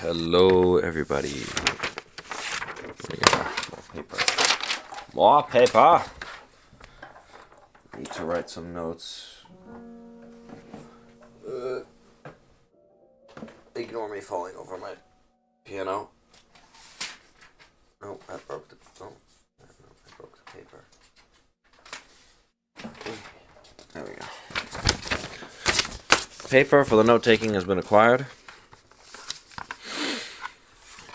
Hello, everybody. More paper. More paper. Need to write some notes. Ignore me falling over my piano. No, I broke the. Oh, no, I broke the paper. There we go. Paper for the note taking has been acquired.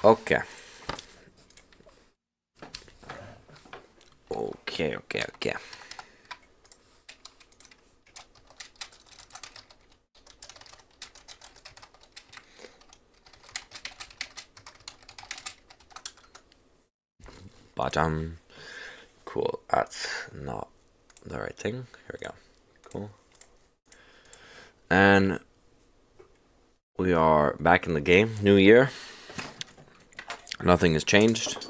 Okay. Okay. Bottom. Cool. That's not the right thing. Here we go. Cool. And we are back in the game. New year. Nothing has changed.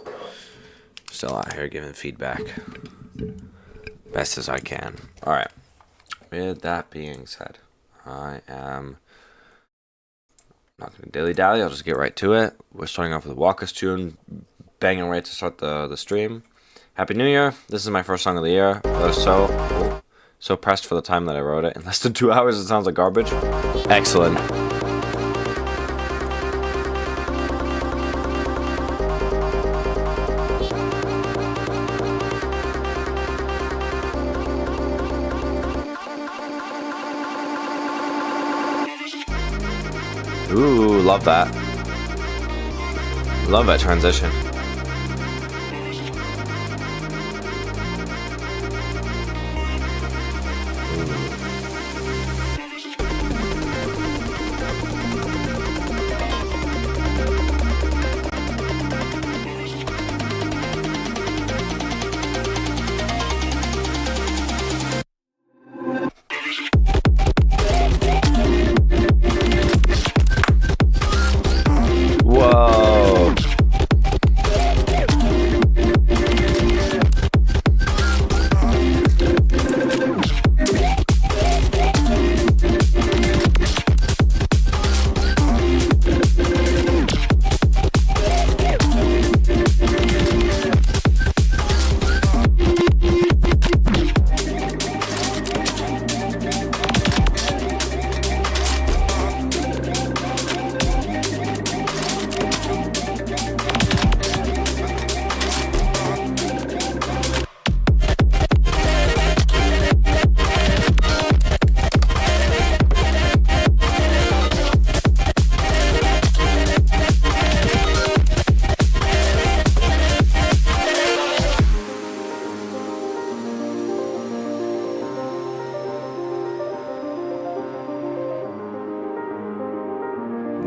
Still out here giving feedback best as I can. Alright. With that being said, I am not going to dilly-dally. I'll just get right to it. We're starting off with a Walker's tune. Banging right to start the stream. Happy New Year. This is my first song of the year. I was so pressed for the time that I wrote it. In less than 2 hours, it sounds like garbage. Excellent. Ooh, love that. Love that transition. Whoa.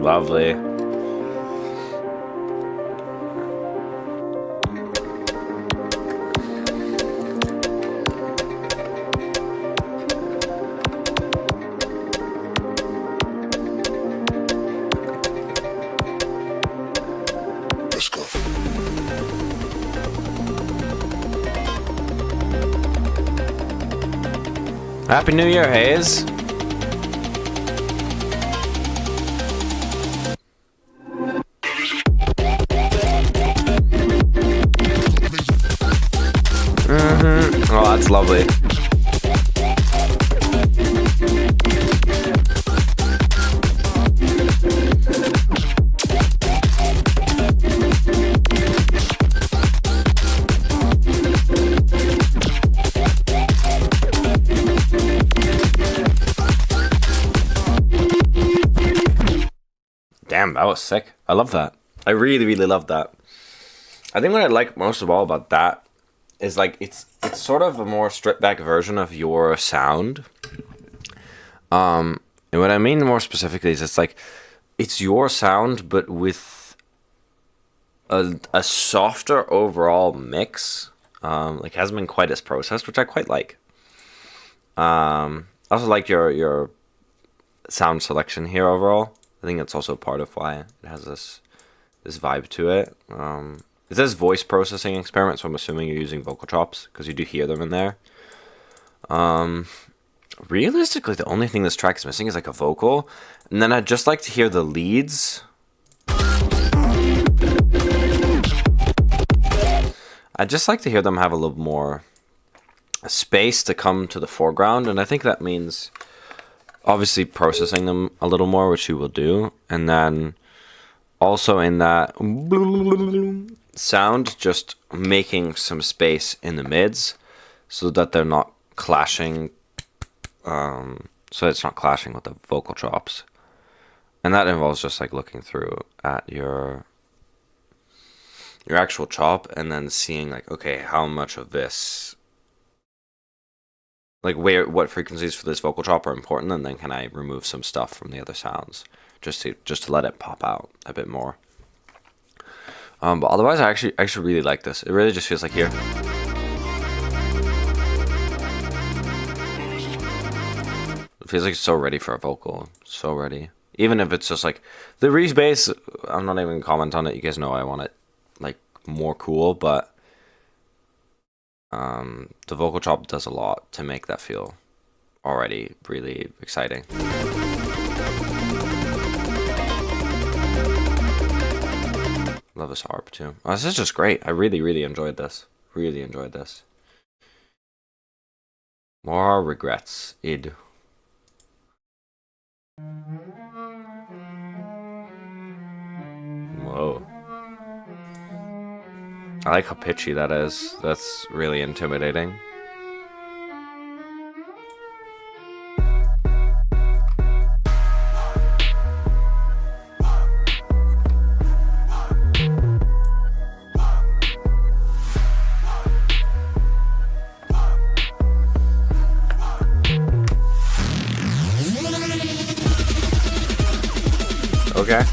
Lovely. Let's go. Happy New Year, Hayes. Oh, that's lovely. Damn, that was sick. I love that. I really, really love that. I think what I like most of all about that is like it's sort of a more stripped back version of your sound. And what I mean more specifically is it's like it's your sound but with a softer overall mix. Like hasn't been quite as processed, which I quite like. I also like your sound selection here overall. I think that's also part of why it has this vibe to it. It says voice processing experiment, so I'm assuming you're using vocal chops, because you do hear them in there. Realistically, the only thing this track is missing is like a vocal, and then I'd just like to hear the leads I'd just like to hear them have a little more space to come to the foreground, and I think that means obviously processing them a little more, which you will do, and then also in that sound, just making some space in the mids so that they're not clashing, so it's not clashing with the vocal chops. And that involves just like looking through at your actual chop and then seeing like, okay, how much of this, like what frequencies for this vocal chop are important, and then can I remove some stuff from the other sounds just to let it pop out a bit more. But otherwise, I actually really like this. It really just feels like here. It feels like it's so ready for a vocal, so ready. Even if it's just like the Reese bass, I'm not even gonna comment on it. You guys know I want it like more cool, but the vocal chop does a lot to make that feel already really exciting. Love this harp too. Oh, this is just great. I really enjoyed this. Really enjoyed this. More regrets. Id. Whoa. I like how pitchy that is. That's really intimidating. Okay.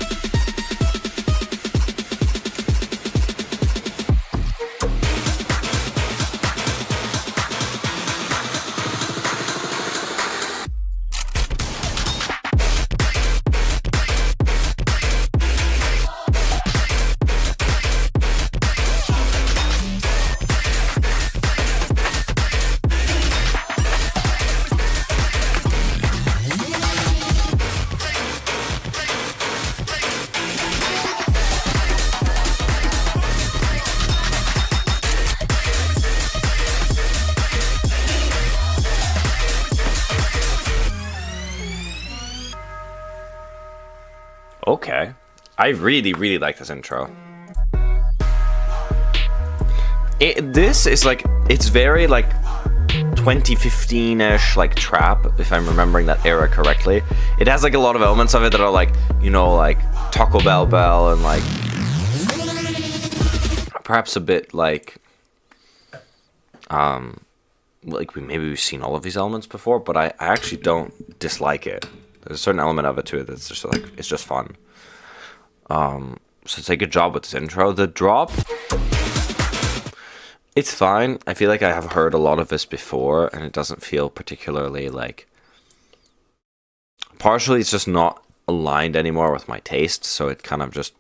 Okay. I really like this intro. This is like, it's very like 2015-ish like trap, if I'm remembering that era correctly. It has like a lot of elements of it that are like, you know, like Taco Bell and like perhaps a bit like maybe we've seen all of these elements before, but I actually don't dislike it. There's a certain element of it to it that's just like, it's just fun. So it's a good job with this intro. The drop, it's fine. I feel like I have heard a lot of this before, and it doesn't feel particularly like... Partially, it's just not aligned anymore with my taste, so it kind of just...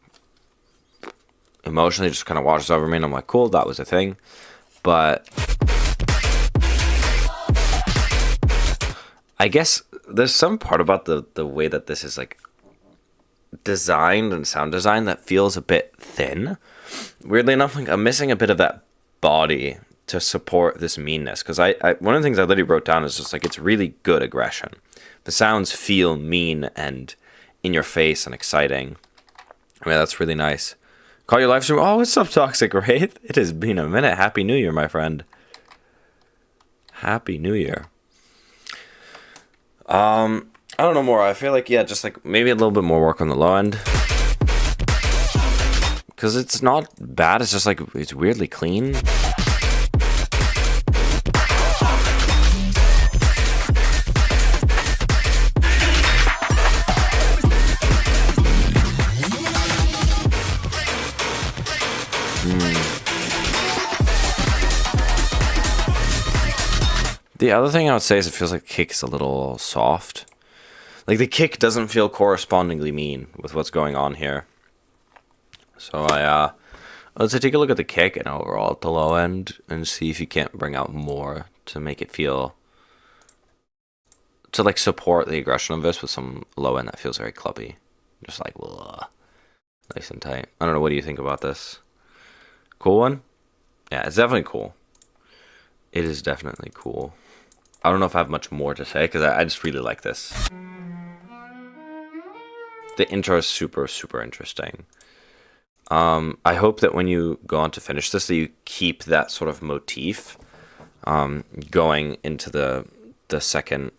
emotionally just kind of washes over me, and I'm like, cool, that was a thing. But... I guess there's some part about the way that this is like designed and sound design that feels a bit thin. Weirdly enough, like I'm missing a bit of that body to support this meanness, because I one of the things I literally wrote down is just like, it's really good aggression. The sounds feel mean and in your face and exciting. I mean, that's really nice. Call your live stream. Oh, what's up, Toxic Wraith? It has been a minute. Happy New Year, my friend. Happy New Year. I don't know more. I feel like, yeah, just like maybe a little bit more work on the low end. Because it's not bad. It's just like, it's weirdly clean. The other thing I would say is it feels like the kick is a little soft. Like the kick doesn't feel correspondingly mean with what's going on here. So let's take a look at the kick and overall at the low end and see if you can't bring out more to make it feel, to like support the aggression of this with some low end that feels very clubby. Just like, ugh, nice and tight. I don't know, what do you think about this? Cool one? Yeah, it's definitely cool. It is definitely cool. I don't know if I have much more to say because I just really like this. The intro is super, super interesting. I hope that when you go on to finish this, that you keep that sort of motif going into the second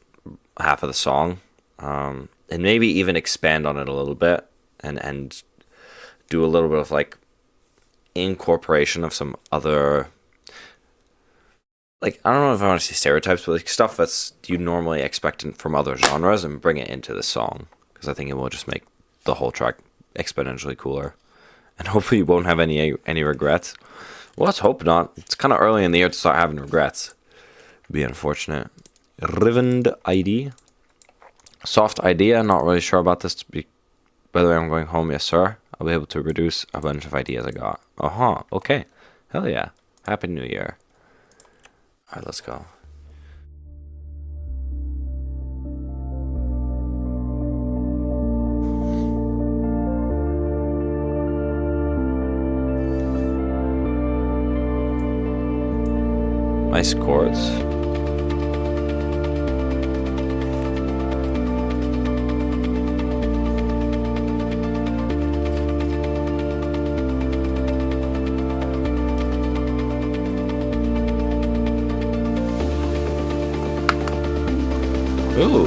half of the song, and maybe even expand on it a little bit and do a little bit of like incorporation of some other, like, I don't know if I want to say stereotypes, but like stuff that's you normally expect from other genres and bring it into the song, because I think it will just make the whole track exponentially cooler, and hopefully you won't have any regrets. Well, let's hope not. It's kind of early in the year to start having regrets. It'd be unfortunate. Rivend ID. Soft idea. Not really sure about this. By the way, I'm going home. Yes, sir. I'll be able to reduce a bunch of ideas I got. Okay. Hell yeah. Happy New Year. Alright, let's go. Nice chords. Ooh.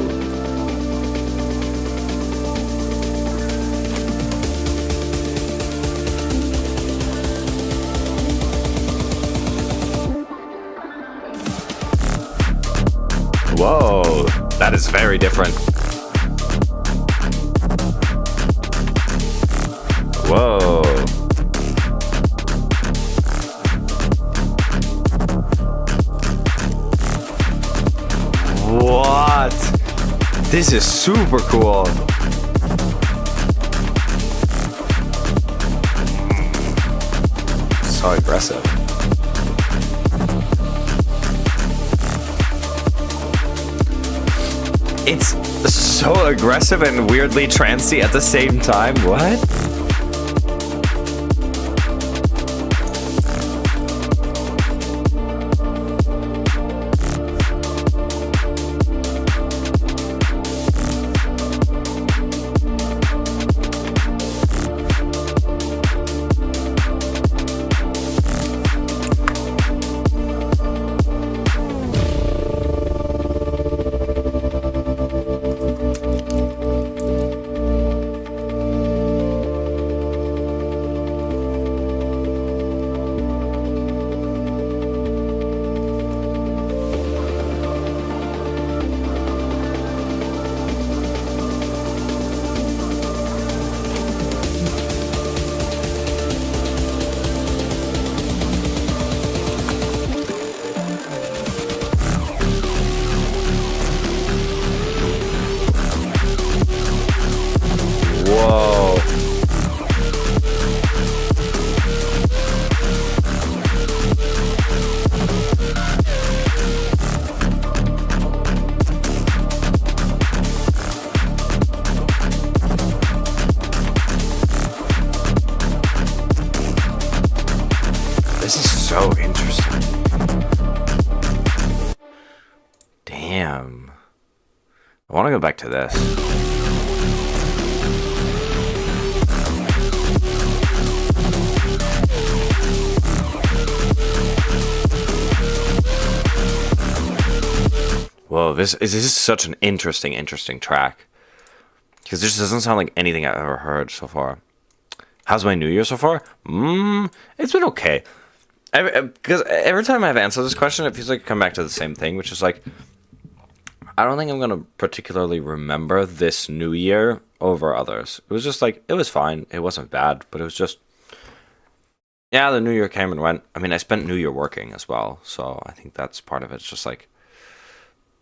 Whoa, that is very different. Whoa. What? This is super cool. So aggressive. It's so aggressive and weirdly trancy at the same time. What? Whoa. This is so interesting. Damn. I want to go back to this. Whoa, this is such an interesting track. Because this doesn't sound like anything I've ever heard so far. How's my New Year so far? It's been okay. Because every time I've answered this question, it feels like I come back to the same thing, which is like, I don't think I'm going to particularly remember this New Year over others. It was just like, it was fine. It wasn't bad, but it was just, yeah, the New Year came and went. I mean, I spent New Year working as well, so I think that's part of it. It's just like,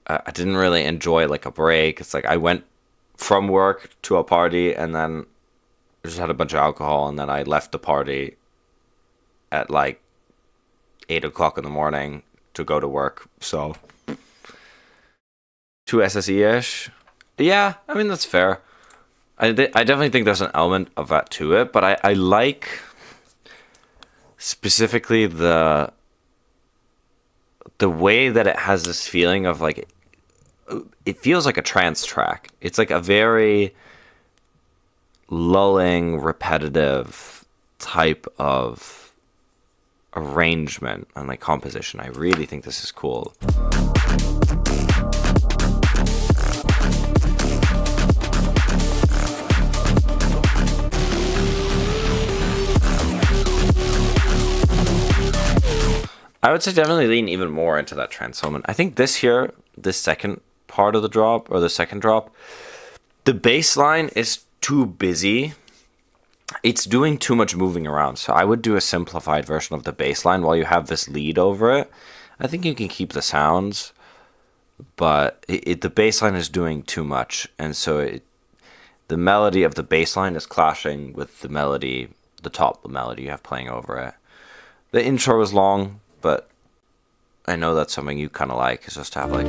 I didn't really enjoy like a break. It's like I went from work to a party and then just had a bunch of alcohol, and then I left the party at like 8 o'clock in the morning to go to work. So 2 SSE-ish. Yeah, I mean, that's fair. I definitely think there's an element of that to it, but I like specifically the the way that it has this feeling of like it feels like a trance track. It's like a very lulling, repetitive type of arrangement and like composition. I really think this is cool. I would say definitely lean even more into that trance element. I think this second part of the drop, or the second drop, the bass line is too busy. It's doing too much moving around. So I would do a simplified version of the bass line while you have this lead over it. I think you can keep the sounds, but the bass line is doing too much. And so the melody of the bass line is clashing with the melody, the top melody you have playing over it. The intro is long, but I know that's something you kind of like, is just to have like...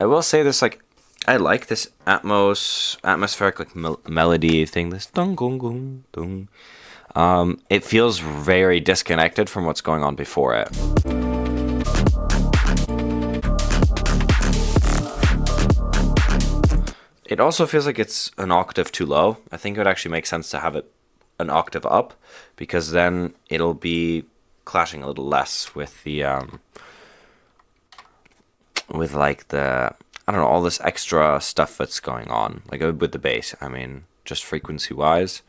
I will say this, like, I like this atmospheric like melody thing, this dung gung gung dung. It feels very disconnected from what's going on before it. It also feels like it's an octave too low. I think it would actually make sense to have it an octave up, because then it'll be clashing a little less with the with like the, I don't know, all this extra stuff that's going on, like with the bass. I mean, just frequency wise,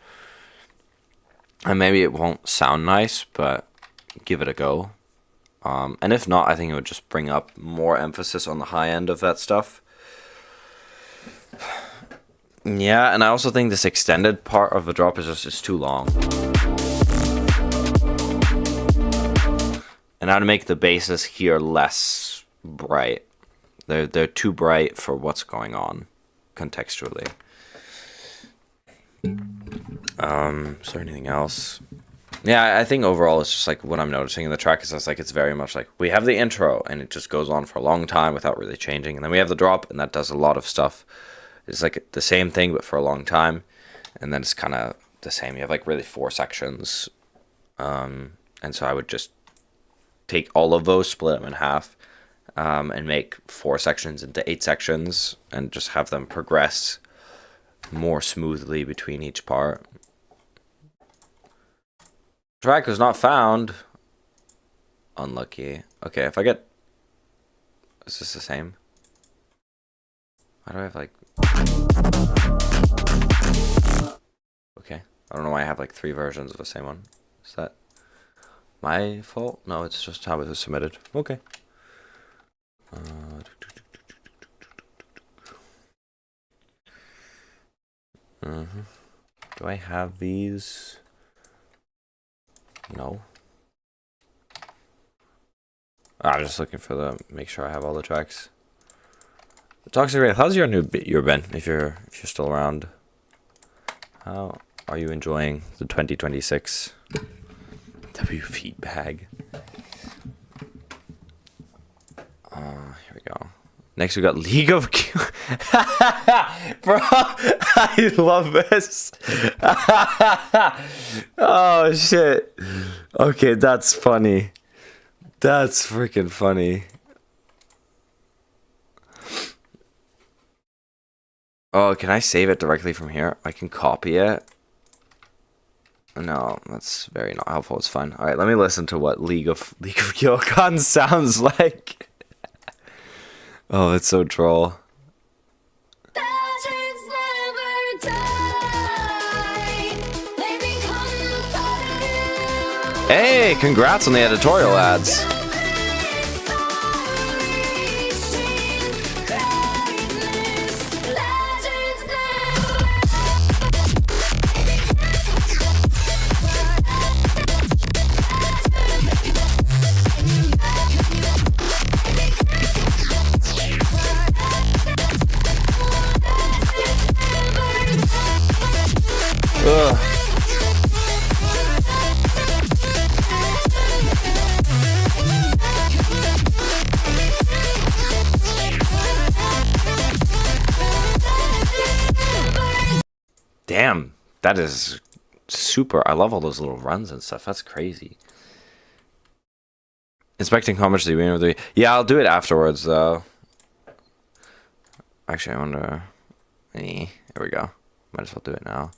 and maybe it won't sound nice, but give it a go. And if not, I think it would just bring up more emphasis on the high end of that stuff. Yeah, and I also think this extended part of the drop is too long. And how to make the basses here less bright. They're too bright for what's going on contextually. Is there anything else? Yeah, I think overall it's just like what I'm noticing in the track is just like it's very much like we have the intro and it just goes on for a long time without really changing, and then we have the drop and that does a lot of stuff. It's like the same thing but for a long time, and then it's kind of the same. You have like really 4 sections, and so I would just take all of those, split them in half, and make 4 sections into 8 sections, and just have them progress more smoothly between each part. Track was not found. Unlucky. Okay, if I get... Is this the same? Why do I have like... Okay. I don't know why I have like 3 versions of the same one. Is that my fault? No, it's just how it was submitted. Okay. Do I have these? No. I'm just looking for the, make sure I have all the tracks. Toxic Wraith, how's your new year been? If you're still around, how are you enjoying the 2026 W feedback? Here we go. Next we got League of Bro, I love this. Oh shit. Okay, that's funny. That's freaking funny. Oh, can I save it directly from here? I can copy it. No, that's very not helpful. It's fine. All right, let me listen to what League of Gilcon sounds like. Oh, it's so troll. Hey, congrats on the editorial ads. Ugh. Damn, that is super. I love all those little runs and stuff. That's crazy. Inspecting how much the beginning of the... Yeah, I'll do it afterwards, though. Actually, I wonder... Here we go. Might as well do it now.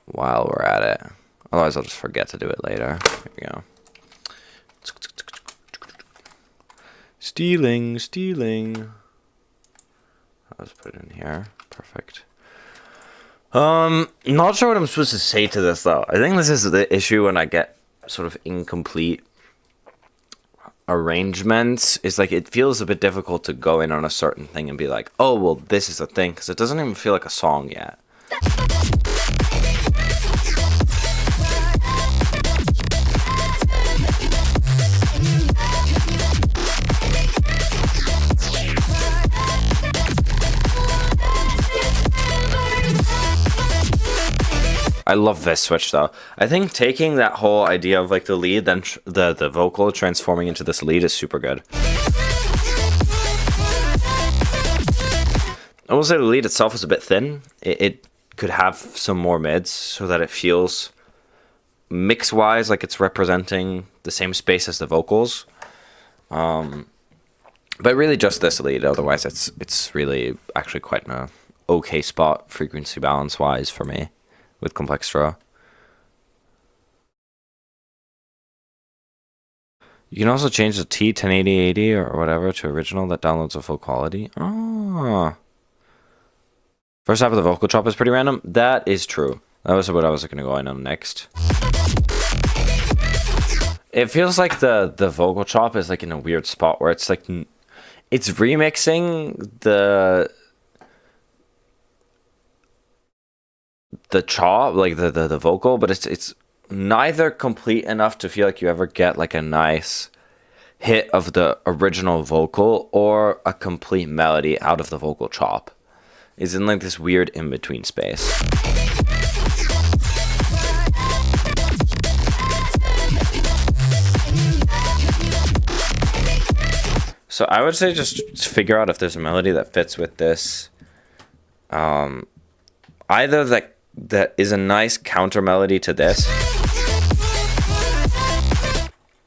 While we're at it. Otherwise, I'll just forget to do it later. Here we go. Stealing. I'll just put it in here. Perfect. Not sure what I'm supposed to say to this, though. I think this is the issue when I get sort of incomplete arrangements. Is like, it feels a bit difficult to go in on a certain thing and be like, oh, well, this is a thing, because it doesn't even feel like a song yet. I love this switch, though. I think taking that whole idea of like the lead, then the vocal transforming into this lead is super good. I will say the lead itself is a bit thin. It could have some more mids so that it feels mix-wise like it's representing the same space as the vocals. But really just this lead. Otherwise, it's really actually quite an okay spot frequency balance-wise for me. With complex draw. You can also change the T 1080 or whatever to original that downloads a full quality. Oh. First half of the vocal chop is pretty random. That is true. That was what I was going to go in on next. It feels like the vocal chop is like in a weird spot where it's like it's remixing the chop, like the vocal, but it's neither complete enough to feel like you ever get like a nice hit of the original vocal or a complete melody out of the vocal chop. It's in like this weird in-between space. So I would say just figure out if there's a melody that fits with this. Either that is a nice counter melody to this,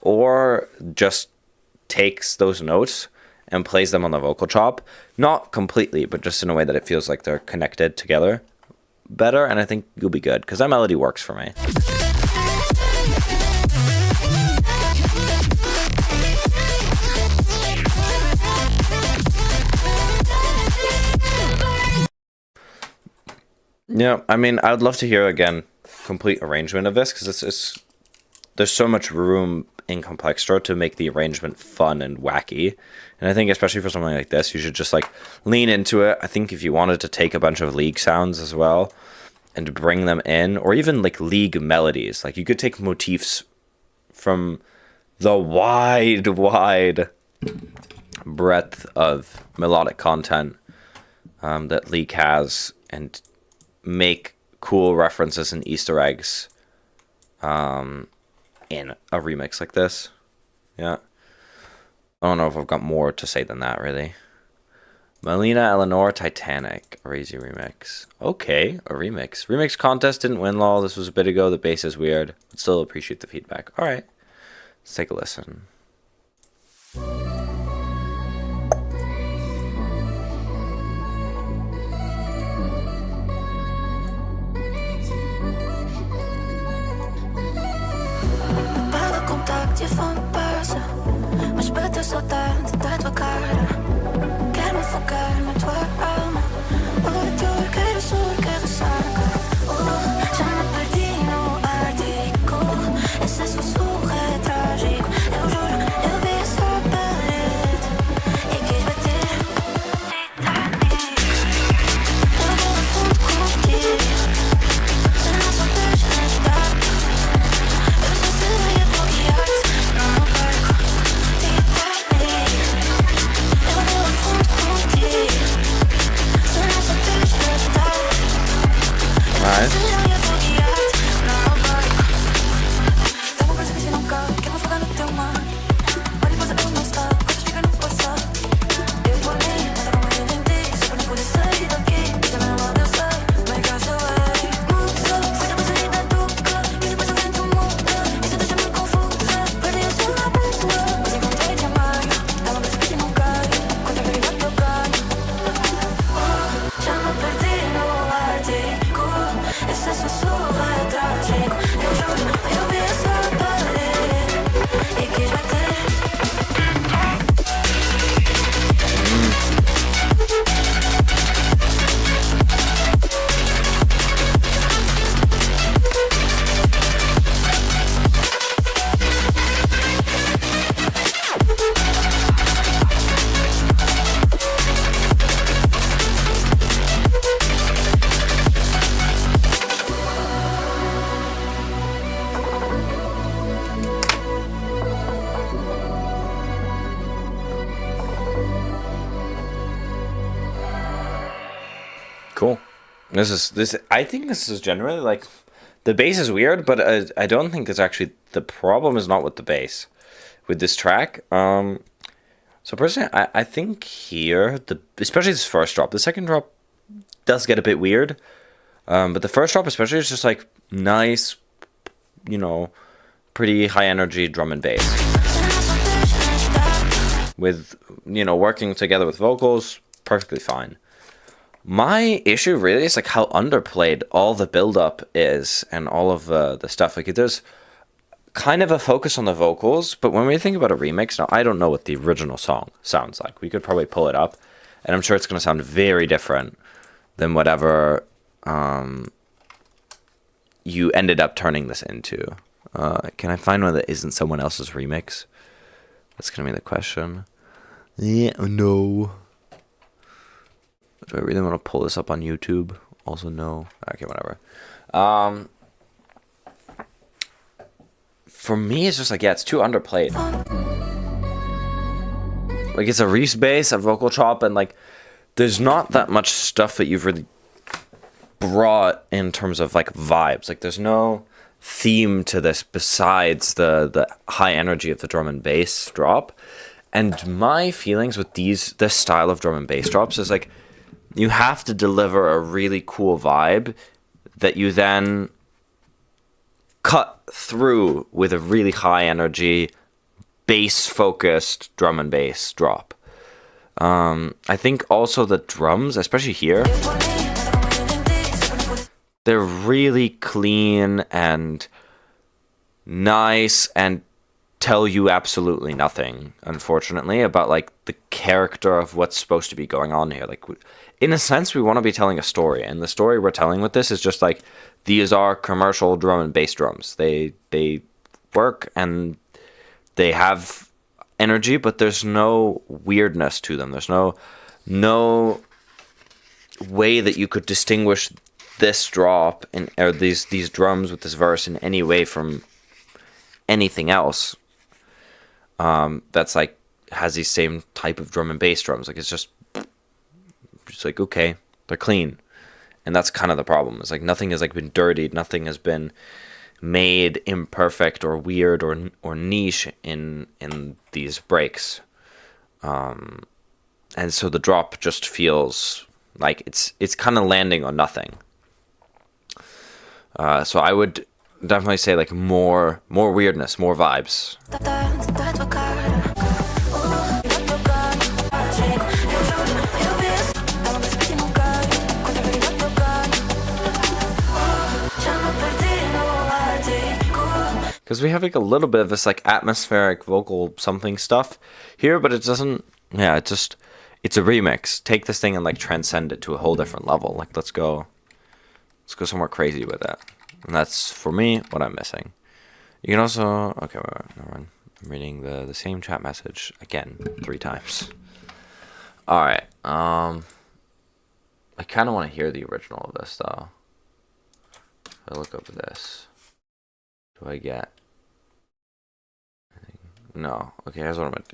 or just takes those notes and plays them on the vocal chop. Not completely, but just in a way that it feels like they're connected together better, and I think you'll be good, because that melody works for me. Yeah, I mean, I'd love to hear again complete arrangement of this, because there's so much room in Complextro to make the arrangement fun and wacky, and I think especially for something like this, you should just like lean into it. I think if you wanted to take a bunch of League sounds as well and bring them in, or even like League melodies, like you could take motifs from the wide breadth of melodic content that League has, and make cool references and Easter eggs in a remix like this. Yeah. I don't know if I've got more to say than that, really. Melina Eleanor Titanic, a Razy remix. Okay, a remix. Remix contest didn't win, lol. This was a bit ago. The bass is weird, but still appreciate the feedback. Alright, let's take a listen. Je van me pauze, maar je bent er zo tijd vacances. Quero me focar na tua alma. Hoje eu quero só quero sacar. Oh, já me perdi no Ártico. Esse sussurro é trágico. Eu juro, eu vi essa parede e quis bater. Eu vou a fundo contigo. Se não souberes nadar, eu só sei afoguear-te. Cool. This. I think this is generally like the bass is weird, but I don't think it's actually the problem is not with the bass with this track. So personally, I think here especially this first drop, the second drop does get a bit weird, but the first drop especially is just like nice, you know, pretty high energy drum and bass with, you know, working together with vocals perfectly fine. My issue really is like how underplayed all the build-up is and all of the stuff. Like there's kind of a focus on the vocals, but when we think about a remix, now I don't know what the original song sounds like. We could probably pull it up, and I'm sure it's going to sound very different than whatever you ended up turning this into. Can I find one that isn't someone else's remix? That's going to be the question. Yeah, no. Do I really want to pull this up on YouTube? Also, no. Okay, whatever. For me, it's just like, yeah, it's too underplayed. Like, it's a Reese bass, a vocal chop, and like, there's not that much stuff that you've really brought in terms of like vibes. Like, there's no theme to this besides the high energy of the drum and bass drop. And my feelings with this style of drum and bass drops is like, you have to deliver a really cool vibe that you then cut through with a really high energy, bass focused drum and bass drop. I think also the drums, especially here, they're really clean and nice and tell you absolutely nothing, unfortunately, about like the character of what's supposed to be going on here. Like, in a sense, we want to be telling a story, and the story we're telling with this is just like, these are commercial drum and bass drums. They work and they have energy, but there's no weirdness to them. There's no way that you could distinguish this drop or these drums with this verse in any way from anything else. That's like has these same type of drum and bass drums. Like, it's just like, okay, they're clean. And that's kind of the problem. It's like nothing has like been dirtied, nothing has been made imperfect or weird or niche in these breaks. And so the drop just feels like it's kind of landing on nothing. So I would definitely say like more weirdness, more vibes. Because we have like a little bit of this like atmospheric vocal something stuff here, but it doesn't. Yeah, it's a remix. Take this thing and like transcend it to a whole different level. Like let's go somewhere crazy with it. And that's for me what I'm missing. You can also never mind. I'm reading the same chat message again 3 times. All right. I kind of want to hear the original of this though. If I look up this, do I get? No. Okay, here's what I'm gonna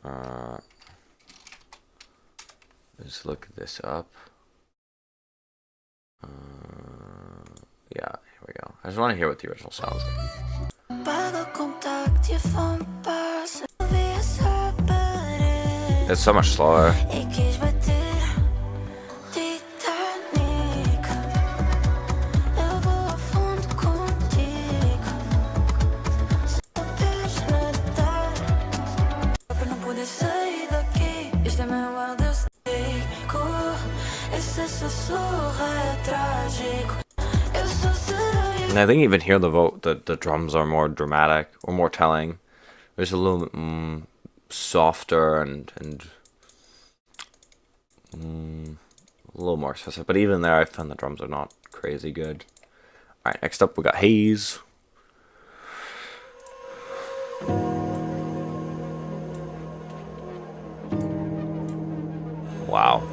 do. Let's look this up. Yeah, here we go. I just want to hear what the original sounds like. It's so much slower. And I think even here the drums are more dramatic or more telling. There's a little bit softer and a little more specific. But even there, I found the drums are not crazy good. All right, next up we got Haze. Wow.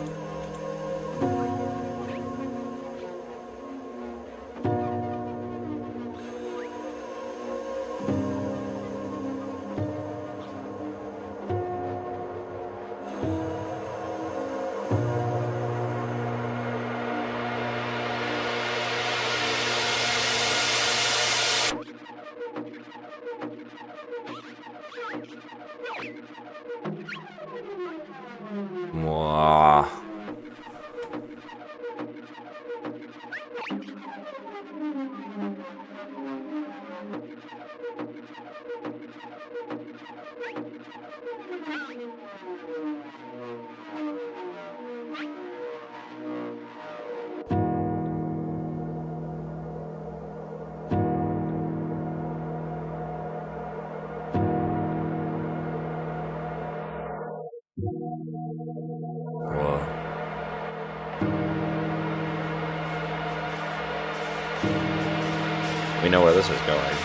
Whoa. We know where this is going.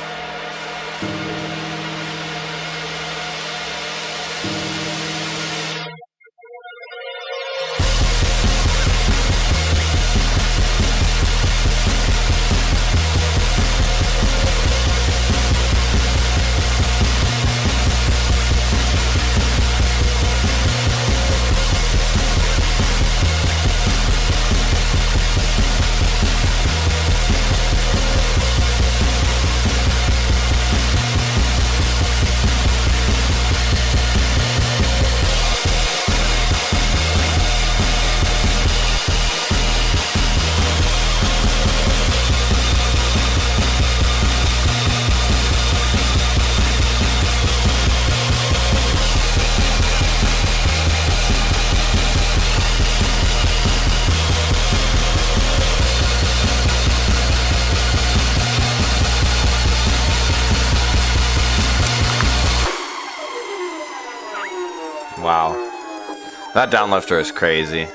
Wow. That downlifter is crazy.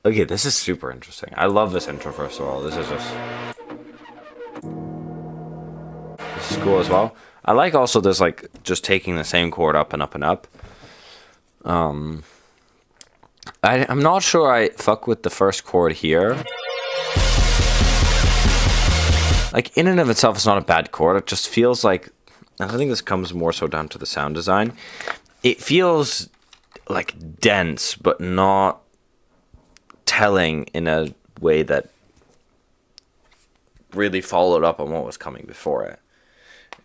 Okay, this is super interesting. I love this intro, first of all. This is cool as well. I like also this, like, just taking the same chord up and up and up. I'm not sure I fuck with the first chord here. Like, in and of itself, it's not a bad chord. It just feels like, and I think this comes more so down to the sound design. It feels like dense, but not telling in a way that really followed up on what was coming before it.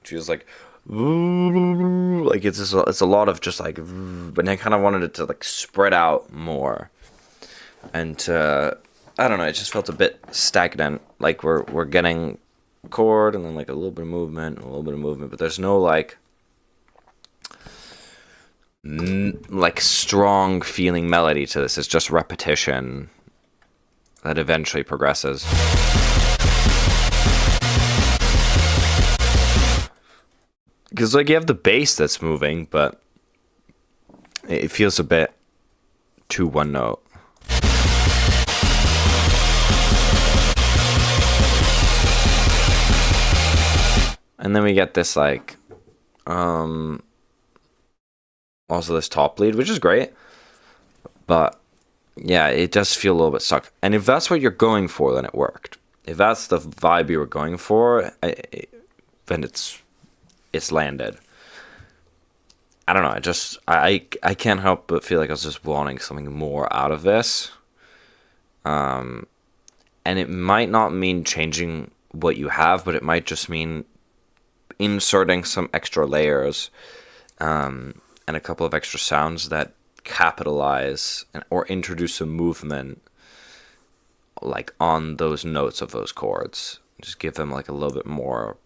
It feels like it's a lot of just like, but I kind of wanted it to like spread out more, and I don't know. It just felt a bit stagnant. Like we're getting chord and then like a little bit of movement, but there's no like strong feeling melody to this. It's just repetition that eventually progresses. Because like you have the bass that's moving, but it feels a bit too one note. And then we get this like also this top lead, which is great, but yeah, it does feel a little bit stuck. And if that's what you're going for, then it worked. If that's the vibe you were going for, then it's landed. I don't know. I can't help but feel like I was just wanting something more out of this. And it might not mean changing what you have, but it might just mean inserting some extra layers and a couple of extra sounds that capitalize or introduce a movement like on those notes of those chords. Just give them like a little bit more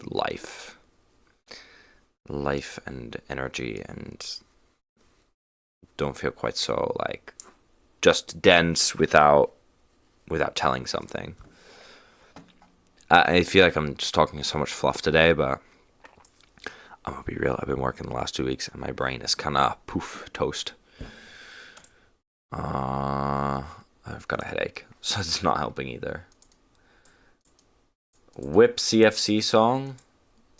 life and energy, and don't feel quite so like just dense without telling something. I feel like I'm just talking so much fluff today, but I'm gonna be real. I've been working the last 2 weeks, and my brain is kind of toast. I've got a headache, so it's not helping either. Whip CFC song,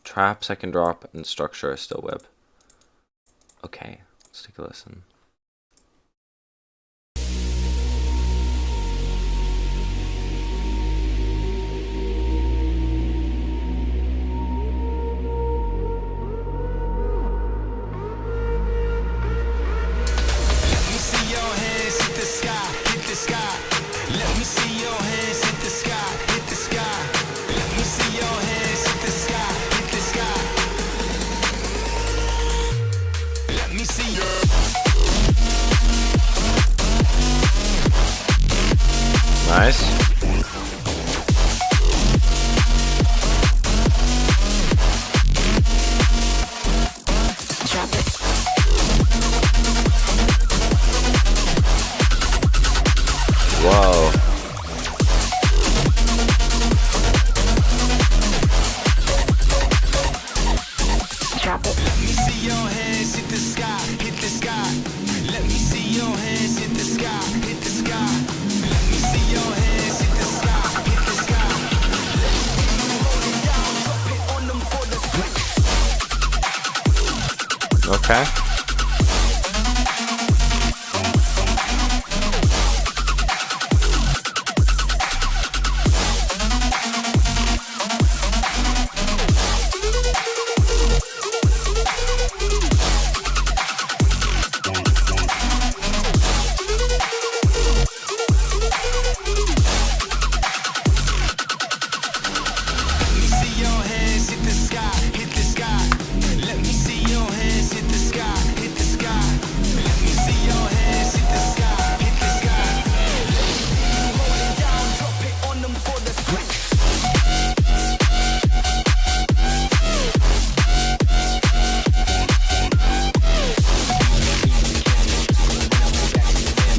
trap, second drop, and structure is still whip. Okay, let's take a listen. Let me see your Okay.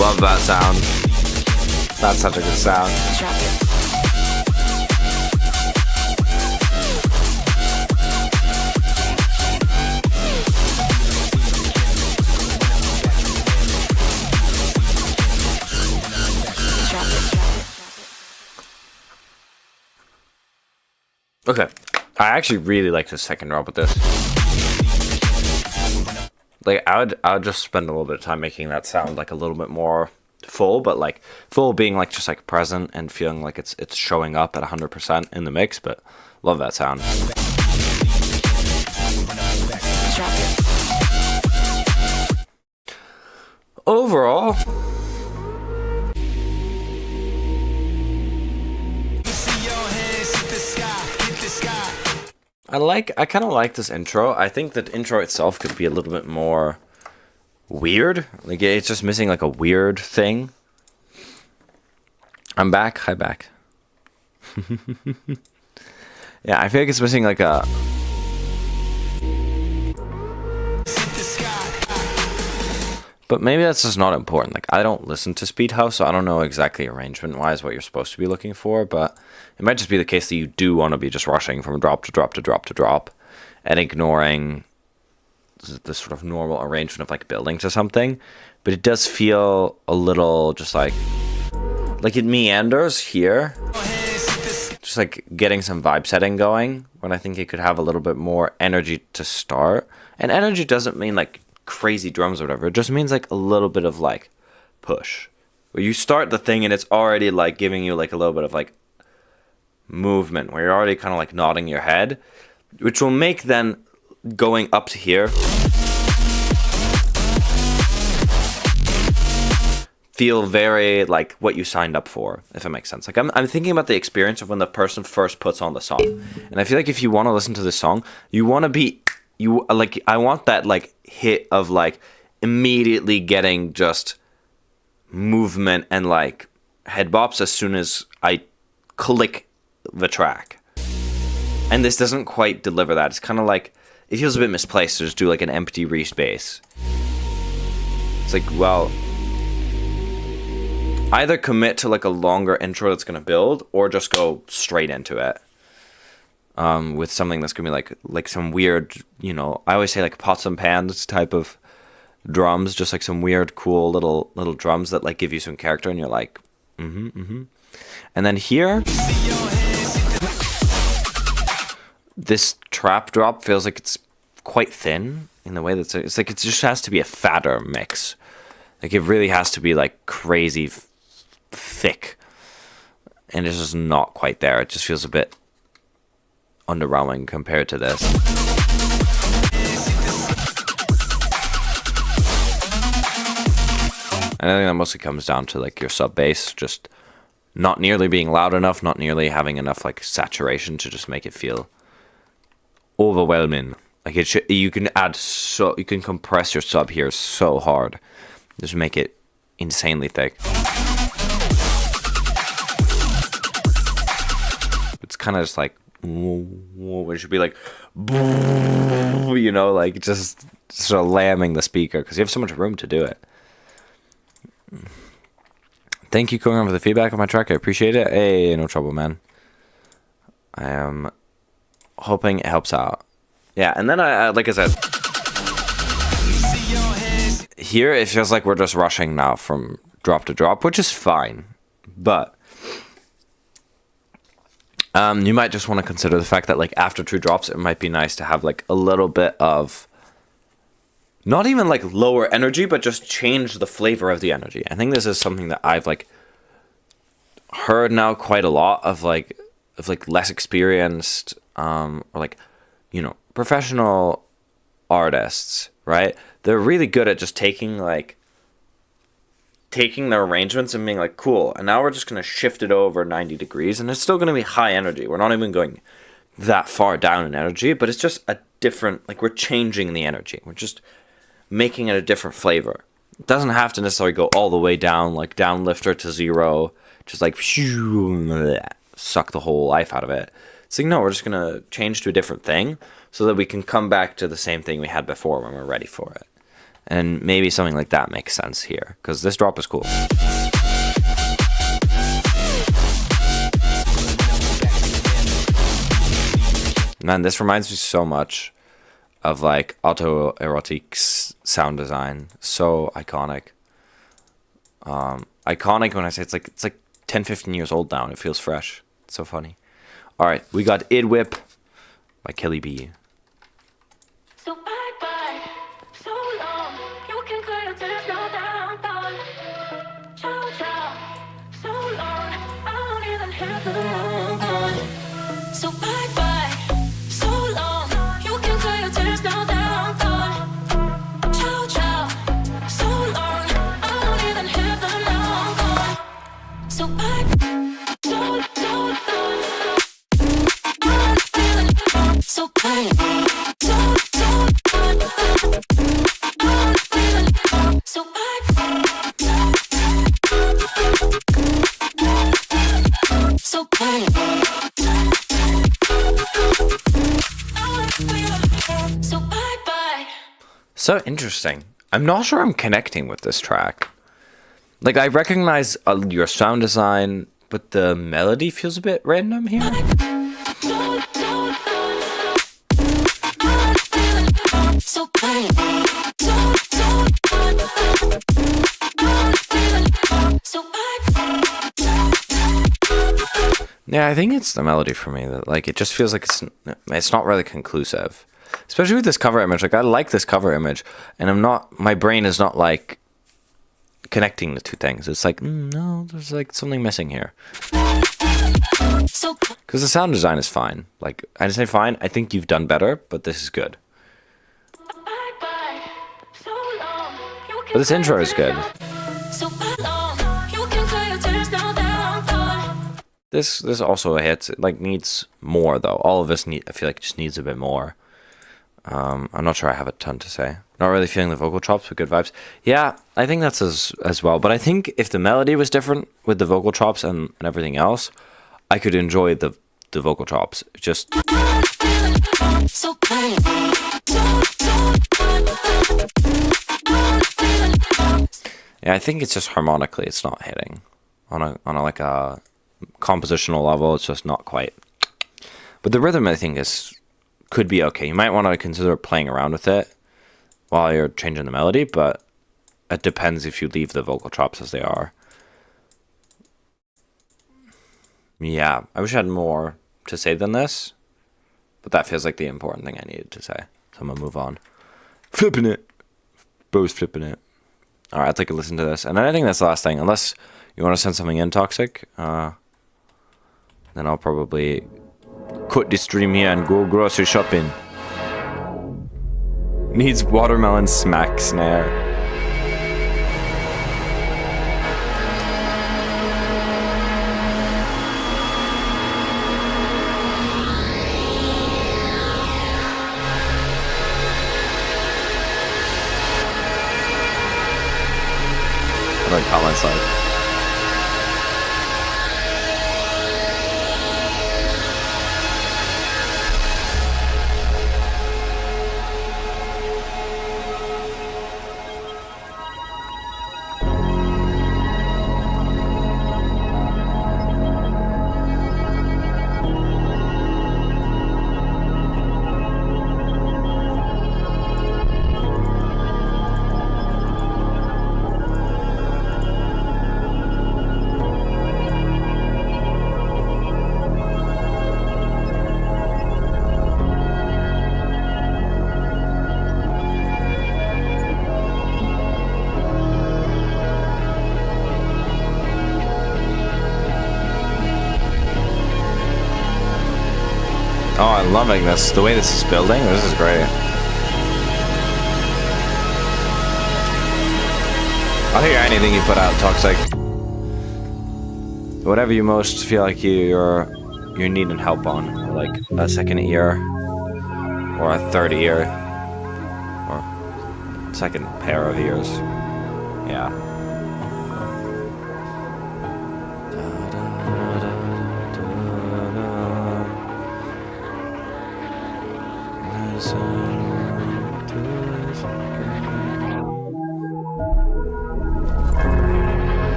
Love that sound. That's such a good sound. Okay, I actually really like the second drop with this. Like I would just spend a little bit of time making that sound like a little bit more full, but like full being like just like present and feeling like it's showing up at 100% in the mix. But love that sound. Overall, I kind of like this intro. I think that intro itself could be a little bit more weird. Like it's just missing like a weird thing. I'm back. Hi, back. Yeah, I feel like it's missing like a... But maybe that's just not important. Like, I don't listen to Speed House, so I don't know exactly arrangement-wise what you're supposed to be looking for, but it might just be the case that you do want to be just rushing from drop to drop to drop to drop and ignoring the sort of normal arrangement of, like, building to something. But it does feel a little just like it meanders here. Just, like, getting some vibe setting going when I think it could have a little bit more energy to start. And energy doesn't mean, like, crazy drums or whatever. It just means like a little bit of like push where you start the thing and it's already like giving you like a little bit of like movement where you're already kind of like nodding your head, which will make then going up to here feel very like what you signed up for, if it makes sense. Like I'm thinking about the experience of when the person first puts on the song, and I feel like if you want to listen to this song, you want to be I want that like hit of like immediately getting just movement and like head bops as soon as I click the track. And this doesn't quite deliver that. It's kind of like, it feels a bit misplaced to just do like an empty re-space. It's like, well, either commit to like a longer intro that's going to build or just go straight into it. With something that's gonna be like some weird, you know, I always say like pots and pans type of drums, just like some weird, cool little drums that like give you some character, and you're like, and then here, this trap drop feels like it's quite thin in the way that it's like it just has to be a fatter mix, like it really has to be like crazy thick, and it's just not quite there. It just feels a bit underwhelming compared to this. And I think that mostly comes down to like your sub bass just not nearly being loud enough, not nearly having enough like saturation to just make it feel overwhelming. Like it should, you can compress your sub here so hard, just make it insanely thick. It's kind of just like, it should be like, you know, like just sort of lambing the speaker because you have so much room to do it. Thank you, Kongan, for the feedback on my track. I appreciate it. Hey, no trouble, man. I am hoping it helps out. Yeah, and then I like I said, here it feels like we're just rushing now from drop to drop, which is fine, but you might just want to consider the fact that like after 2 drops, it might be nice to have like a little bit of not even like lower energy, but just change the flavor of the energy. I think this is something that I've like heard now quite a lot of like less experienced or like, you know, professional artists, right? They're really good at just taking their arrangements and being like, cool, and now we're just going to shift it over 90 degrees, and it's still going to be high energy. We're not even going that far down in energy, but it's just a different, like, we're changing the energy. We're just making it a different flavor. It doesn't have to necessarily go all the way down, like down lifter to zero, just like suck the whole life out of it. It's like, no, we're just going to change to a different thing so that we can come back to the same thing we had before when we're ready for it. And maybe something like that makes sense here, because this drop is cool. Man, this reminds me so much of like autoerotic's sound design. So iconic. Iconic when I say it's like 10, 15 years old now and it feels fresh. It's so funny. Alright, we got Id Whip by Kelly B. So bye bye, so long. You can clear there's no downtown. Ciao ciao, so long. I don't even have the long gone. So bye bye, so long. You can clear there's no downtown. Ciao ciao, so long. I don't even have the long gone. So bye, so long. So bye. So interesting. I'm not sure I'm connecting with this track. Like, I recognize your sound design, but the melody feels a bit random here. Yeah, I think it's the melody for me that, like, it just feels like it's not really conclusive. Especially with this cover image. Like, I like this cover image, and my brain is not like connecting the two things. It's like, no, there's like something missing here. Because the sound design is fine. Like, I say fine, I think you've done better, but this is good. But this intro is good. This also hits. It like needs more though. All of this I feel like it just needs a bit more. I'm not sure I have a ton to say. Not really feeling the vocal chops, but good vibes. Yeah, I think that's as well. But I think if the melody was different with the vocal chops and everything else, I could enjoy the vocal chops. Just yeah, I think it's just harmonically it's not hitting on a like a compositional level. It's just not quite. But the rhythm I think could be okay. You might want to consider playing around with it while you're changing the melody, but it depends if you leave the vocal chops as they are. Yeah, I wish I had more to say than this, but that feels like the important thing I needed to say. So I'm gonna move on. Flipping it. Bro's flipping it. Alright, I'll take a listen to this. And I think that's the last thing. Unless you want to send something in, Toxic, then I'll probably quit the stream here and go grocery shopping. Needs watermelon smack snare. What are comments like? Oh, I'm loving this. The way this is building, this is great. I'll hear anything you put out, Toxic. Whatever you most feel like you're needing help on, like a second ear, or a third ear, or second pair of ears. Yeah.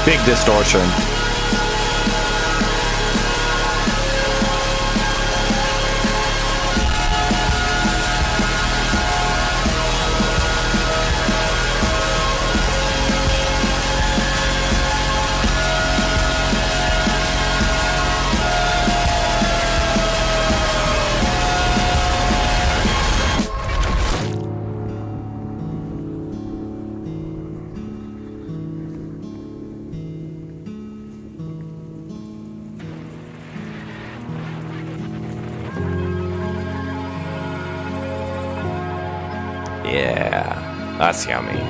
Big distortion. Yeah, that's yummy.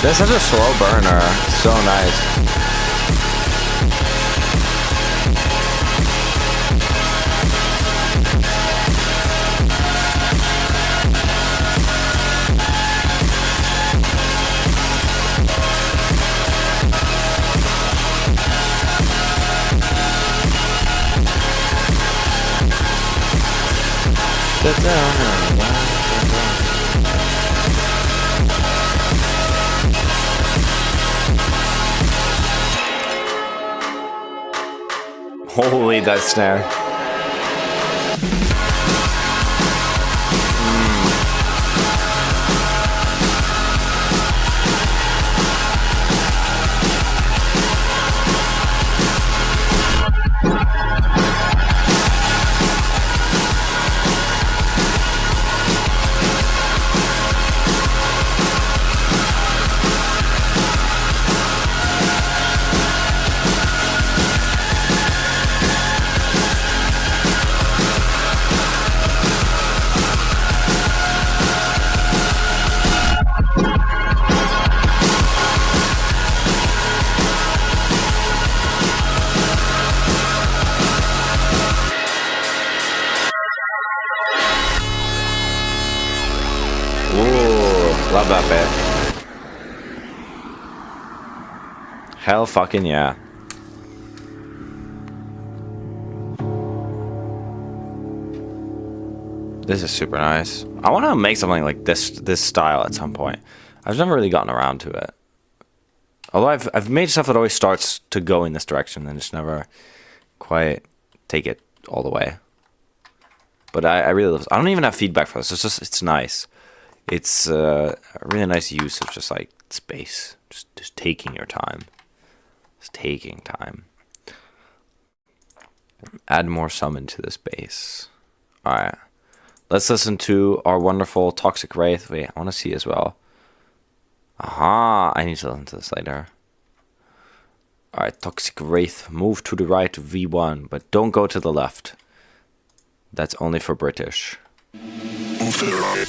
This is such a slow burner. So nice. Holy, that snare. Love that bit. Hell fucking yeah. This is super nice. I want to make something like this style at some point. I've never really gotten around to it. Although I've made stuff that always starts to go in this direction and just never quite take it all the way. But I really love this. I don't even have feedback for this. It's nice. It's a really nice use of just like space. Just taking your time. Just taking time. Add more summon to this bass. Alright. Let's listen to our wonderful Toxic Wraith. Wait, I want to see as well. Aha, I need to listen to this later. Alright, Toxic Wraith. Move to the right to V1, but don't go to the left. That's only for British. Move to the right.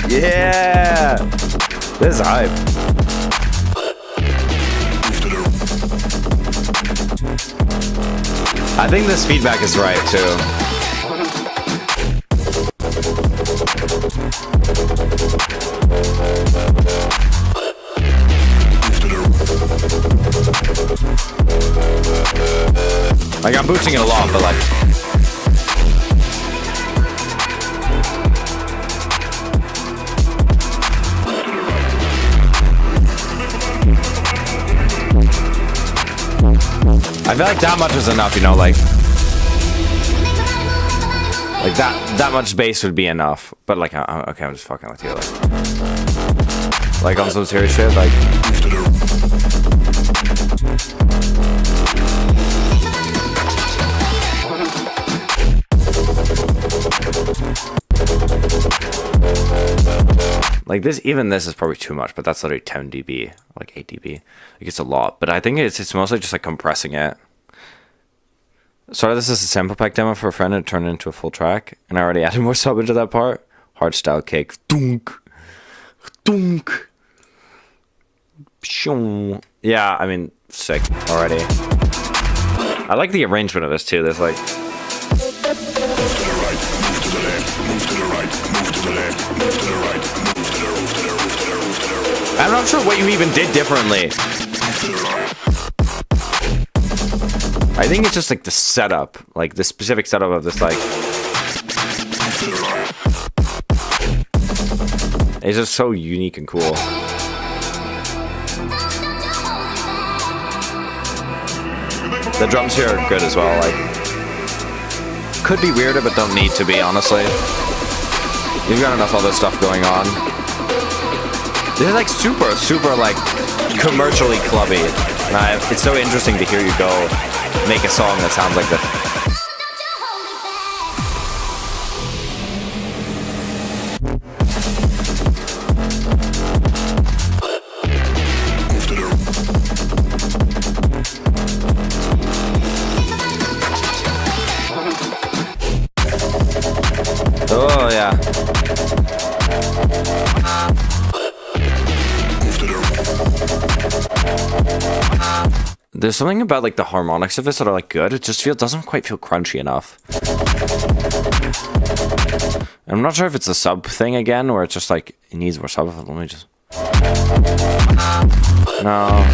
Yeah! This is hype. I think this feedback is right too. Like, I'm boosting it a lot, but like... I feel like that much is enough, you know, like that much bass would be enough. But like, okay, I'm just fucking with you, like on some serious shit, like. Like this, even this is probably too much, but that's literally 10 dB, like 8 dB. Like it's a lot, but I think it's mostly just like compressing it. Sorry, this is a sample pack demo for a friend and it turned into a full track, and I already added more sub into that part. Hardstyle kick, dunk, dunk. Yeah, I mean, sick already. I like the arrangement of this too. There's like. I'm not sure what you even did differently. I think it's just like the setup, like the specific setup of this, like. It's just so unique and cool. The drums here are good as well, like. Could be weirder, but don't need to be, honestly. You've got enough other stuff going on. This is like super like commercially clubby. And it's so interesting to hear you go make a song that sounds like this. Oh yeah. There's something about like the harmonics of this that are like good. It just doesn't quite feel crunchy enough. I'm not sure if it's a sub thing again, or it's just like it needs more sub. Let me just. No.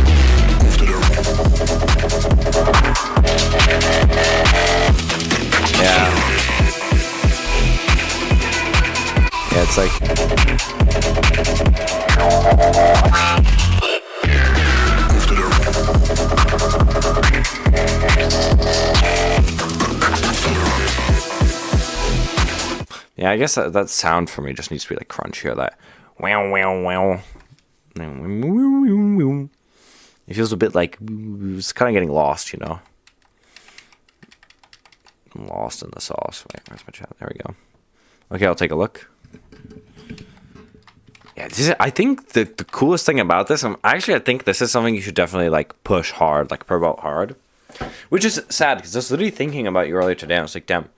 Yeah. Yeah, it's like. Yeah, I guess that sound for me just needs to be like crunchier. That wow wow wow. It feels a bit like it's kind of getting lost, you know. I'm lost in the sauce. Wait, where's my chat? There we go. Okay, I'll take a look. Yeah, I think the coolest thing about this, I think this is something you should definitely like push hard, like promote hard. Which is sad because I was literally thinking about you earlier today. I was like, damn,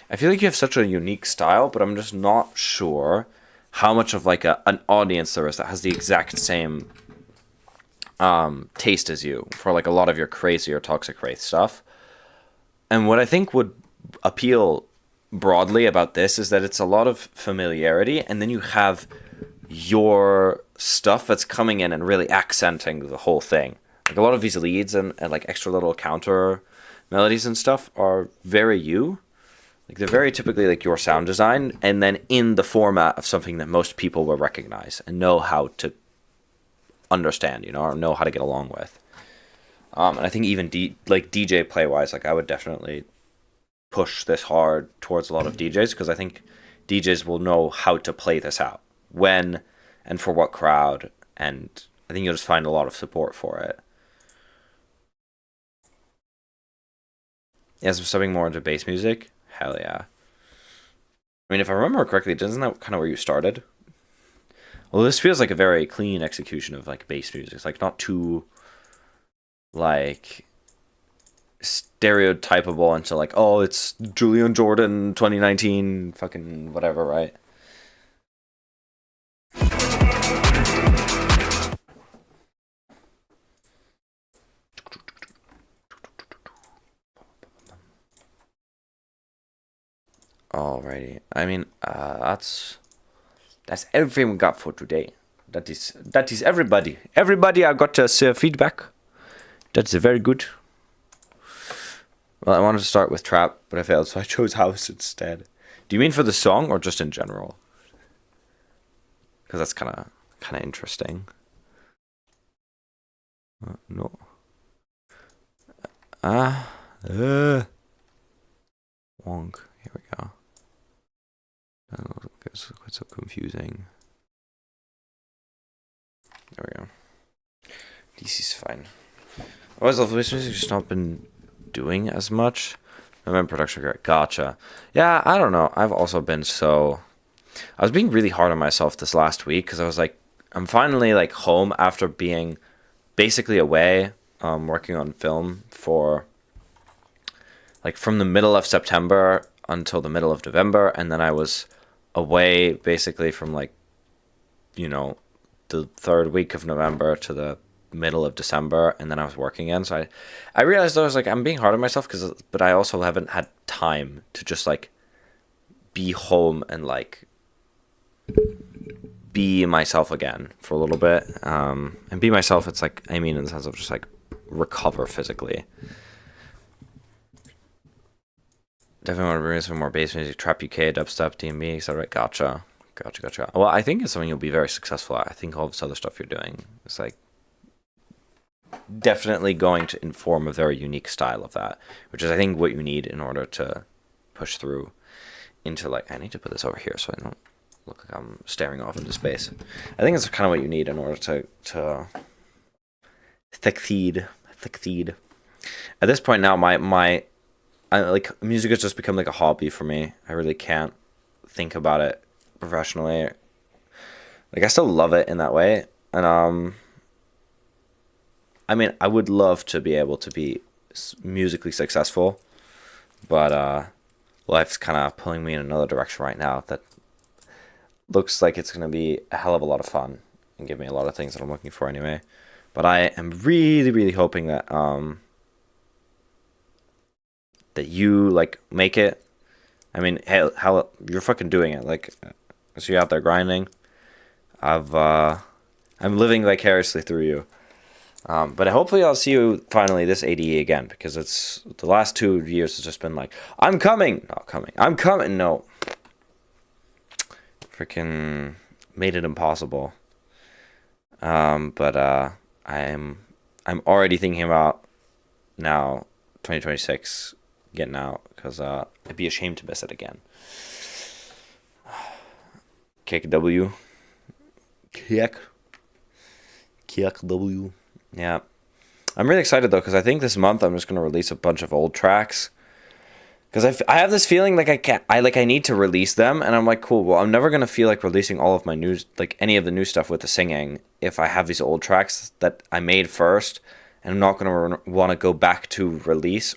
I feel like you have such a unique style, but I'm just not sure how much of like an audience there is that has the exact same taste as you for like a lot of your crazy or Toxic Wraith stuff. And what I think would appeal broadly about this is that it's a lot of familiarity, and then you have your stuff that's coming in and really accenting the whole thing. Like a lot of these leads and like extra little counter melodies and stuff are very you. Like they're very typically like your sound design, and then in the format of something that most people will recognize and know how to understand, or know how to get along with. And I think even DJ play wise, like I would definitely push this hard towards a lot of DJs, because I think DJs will know how to play this out, when and for what crowd, and I think you'll just find a lot of support for it. Yeah, so stepping more into bass music, hell yeah. I mean, if I remember correctly, isn't that kind of where you started? Well, this feels like a very clean execution of like bass music. It's like not too like stereotypable into like, oh, it's Julian Jordan 2019 fucking whatever, right? Alrighty. I mean, that's everything we got for today. That is everybody. Everybody, I got feedback. That's very good. Well, I wanted to start with trap, but I failed, so I chose house instead. Do you mean for the song or just in general? Because that's kind of interesting. No. Wonk. Here we go. It's quite so confusing. There we go. This is fine. Otherwise, I've just not been doing as much. I'm in production. Gotcha. Yeah, I don't know. I've also been so... I was being really hard on myself this last week, because I was like, I'm finally like home after being basically away, working on film for like from the middle of September until the middle of November, and then I was away basically from like, the third week of November to the middle of December, and then I was working again. So I realized I was like, I'm being hard on myself, but I also haven't had time to just like be home and like be myself again for a little bit. And be myself, it's like, I mean, in the sense of just like recover physically. Definitely want to bring some more bass music, trap UK, dubstep, DnB, etc. Gotcha. Well, I think it's something you'll be very successful at. I think all this other stuff you're doing is like definitely going to inform a very unique style of that, which is I think what you need in order to push through into like, I need to put this over here so I don't look like I'm staring off into space. I think it's kind of what you need in order to succeed. At this point now, like music has just become like a hobby for me. I really can't think about it professionally. Like I still love it in that way, and I mean, I would love to be able to be musically successful, but life's kind of pulling me in another direction right now that looks like it's going to be a hell of a lot of fun and give me a lot of things that I'm looking for anyway. But I am really, really hoping that that you like make it. I mean, hell, you're fucking doing it. Like, so you're out there grinding. I'm living vicariously through you. But hopefully I'll see you finally this ADE again, because it's the last 2 years has just been like, I'm coming. No. Freaking made it impossible. But I'm already thinking about now 2026 getting out, because I'd be ashamed to miss it again. KW. KW. Yeah. I'm really excited though, because I think this month I'm just going to release a bunch of old tracks. Because I have this feeling like I need to release them, and I'm like, cool, well, I'm never going to feel like releasing all of my new, like any of the new stuff with the singing if I have these old tracks that I made first, and I'm not going to want to go back to release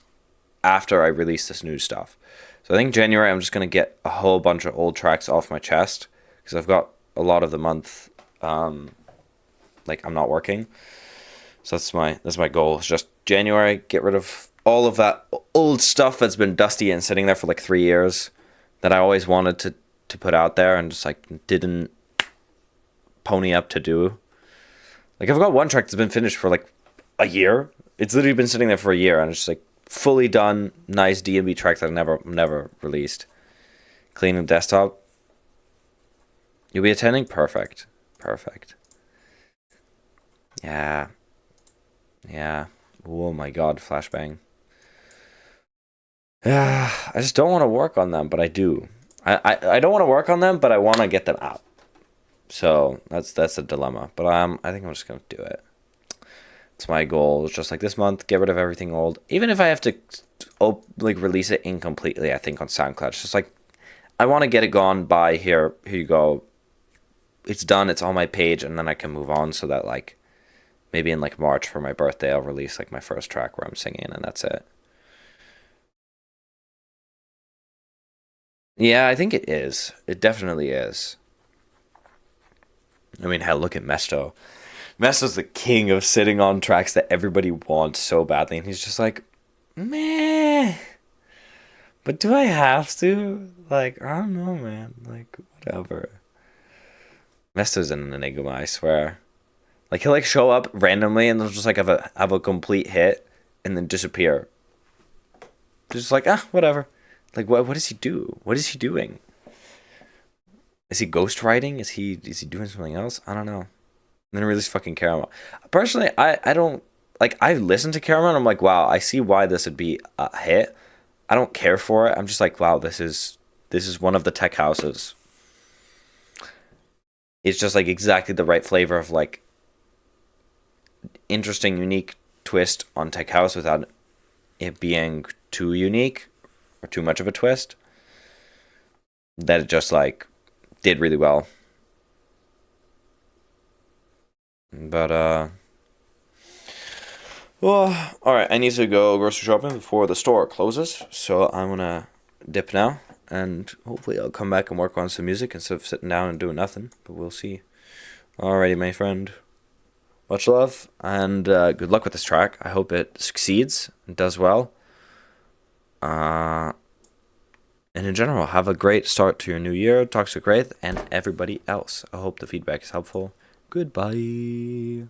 after I release this new stuff. So I think January I'm just going to get a whole bunch of old tracks off my chest, because I've got a lot of the month, like I'm not working. So that's my goal. It's just January, get rid of all of that old stuff that's been dusty and sitting there for like 3 years, that I always wanted to put out there and just like didn't pony up to do. Like I've got one track that's been finished for like a year. It's literally been sitting there for a year, and it's just like fully done, nice D&B track that I never released. Clean the desktop. You'll be attending? Perfect. Yeah. Oh my god, flashbang. I just don't want to work on them, but I do. I don't want to work on them, but I want to get them out. So that's a dilemma. But I think I'm just gonna do it. It's my goal. It's just like this month, get rid of everything old. Even if I have to like release it incompletely, I think on SoundCloud. It's just like I want to get it gone by here. Here you go. It's done. It's on my page, and then I can move on. So that like maybe in like March for my birthday, I'll release like my first track where I'm singing, and that's it. Yeah, I think it is. It definitely is. I mean, hell, look at Mesto. Mesto's the king of sitting on tracks that everybody wants so badly, and he's just like, meh. But do I have to? Like, I don't know, man. Like, whatever. Mesto's an enigma, I swear. Like, he'll like show up randomly and they'll just like have a complete hit and then disappear. Just like, whatever. Like, what does he do? What is he doing? Is he ghostwriting? Is he doing something else? I don't know. And then release fucking Caramel. Personally, I don't like. I listened to Caramel and I'm like, wow, I see why this would be a hit. I don't care for it. I'm just like, wow, this is one of the tech houses. It's just like exactly the right flavor of like interesting, unique twist on tech house without it being too unique or too much of a twist. That it just like did really well. But well, alright, I need to go grocery shopping before the store closes, so I'm gonna dip now, and hopefully I'll come back and work on some music instead of sitting down and doing nothing, but we'll see. Alrighty, my friend. Much love, and good luck with this track. I hope it succeeds and does well. And in general, have a great start to your new year, Toxic Wraith, and everybody else. I hope the feedback is helpful. Goodbye.